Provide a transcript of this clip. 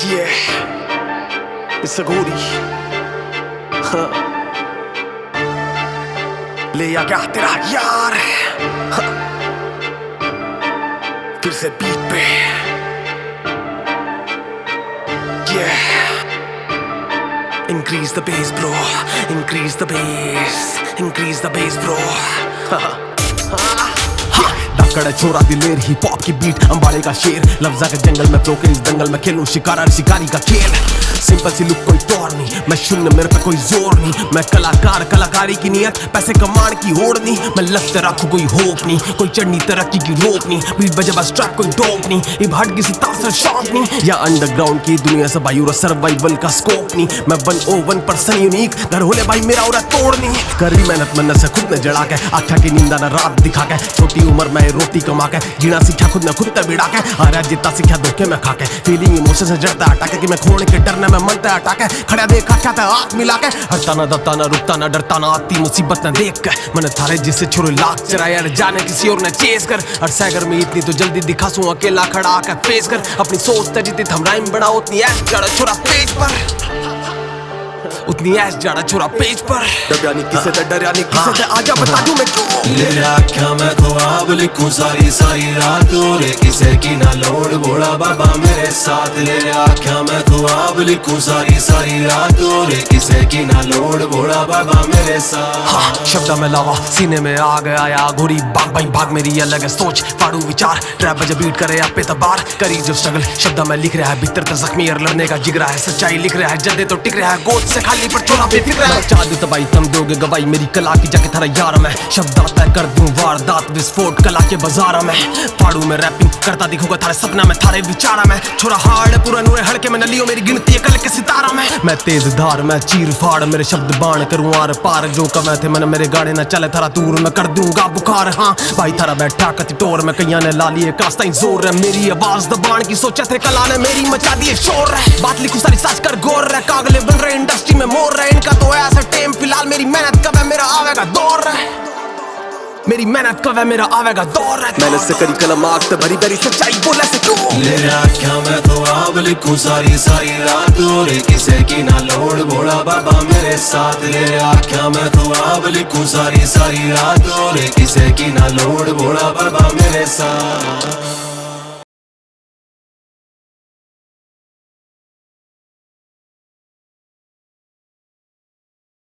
Yeah, it's a goodie. हाँ, ले आ क्या तेरा यार हाँ, फिर से बीट पे. Yeah, increase the bass bro, increase the bass, increase the bass bro. कड़ा छोरा दिलेर हिप हॉप की बीट अंबाड़े का शेर लफ्जा के जंगल में फ्लो के इस दंगल में खेलूं शिकारा शिकारी का खेल. सिंपल सी लुक कोई तौर नहीं, मैं शून्य मेरे पे कोई जोर नहीं. मैं कलाकार कलाकारी की नियत पैसे कमाने की होड़ नहीं. मैं लगता रखूं कोई होप नहीं, कोई चढ़नी तरक्की की रोक नहीं. बीट बजे बस ट्रैक कोई डोप नहीं, इब हट किसी तासर शौक नहीं. या अंडरग्राउंड की दुनिया से भाई और सर्वाइवल का स्कोप नहीं. मैं 101% यूनिक घर होले भाई मेरा और तोड़ नहीं. करी मेहनत मन से खुद ने जड़ा के आख्या की नींदा ना रात दिखा के. छोटी उम्र में रोटी कमा के जीना सीखा खुद ने खुद ते बिड़ा के. अरे जितना सीखा धोखे में खा के फीलिंग इमोशन से जड़ता हटा के कि मैं खोने के डरने में मनता हटा के. खड़ा देखा क्या था आँख मिला के हटता ना दबता ना रुकता ना डरता ना आती मुसीबत ना देख के. मैंने थारे जिससे छोरे लाख चराया जाने किसी और ने चेस कर. और सैगर में इतनी तो जल्दी दिखा सूं अकेला खड़ा आकर फेस कर. अपनी सोच ते जितनी थम राइम बना उतनी ऐश जड़ा छोरा पेज पर, उतनी ऐश जड़ा छोरा पेज पर. डरिया नहीं किसे ते डरिया नहीं किसे ते आजा बता दूं मैं क्यों. ले आख्या मैं ख्वाब लिखूं सारी सारी रात रे किसे की ना लोड़ बोला बाबा मेरे साथ. ले आख्या मैं ख्वाब लिखूं सारी सारी रात रे किसे की ना लोड़ बोला बाबा मेरे साथ. हाँ, शब्द में लावा सीने में आग आया घोड़ी भाग भाई भाग मेरी अलग है सोच फाड़ू विचार. ट्रैप बजे बीट करे आप पे तबार करी जो स्ट्रगल शब्द में लिख रहा है भीतर तक जख्मी और लड़ने का जिगरा है. सच्चाई लिख रहा है जदे तो टिक रहा है गोद से खाली पर छोरा बेफिक्र है. चाहती तबाही तुम दोगे गवाही मेरी कला की जाके थारा यार मैं. शब्द तय कर दूं वारदात विस्फोट कला के बाजार में. फाड़ू में रैपिंग करता दिखूंगा थारे सपना में थारे विचारा में. छोरा हार्ड पूरा नूरे हड़के में नलियों मेरी गिनती है कल के सितारा में. मैं तेज धार मैं चीर फाड़ मेरे शब्द बाण करूं आर पार. जो कमे थे मैंने मेरे गाड़े न चले थारा दूर मैं कर दूंगा बुखार. हाँ भाई थारा बैठा कति टोर में कैया ने ला लिए कास्ता जोर है. मेरी आवाज दबाण की सोचा थे कला ने मेरी मचा दिए शोर है. बात लिखूं सारी साज कर गोर है कागले बन रहे इंडस्ट्री में मोर है. इनका तो ऐसा टेम फिलहाल मेरी मेहनत कब है मेरा आवेगा दौर है. मेरी मेहनत कब है मेरा आवेगा दौर है. मेहनत से करी कलम आग तो भरी भरी सच्चाई बोले से क्यों. ले आख्या मैं ख्वाब लिखूं सारी सारी रात रे किसे की ना लोड़ बोला बाबा मेरे साथ. ले आख्या मैं ख्वाब लिखूं सारी सारी रात रे किसे की ना लोड़ बोला बाबा मेरे साथ.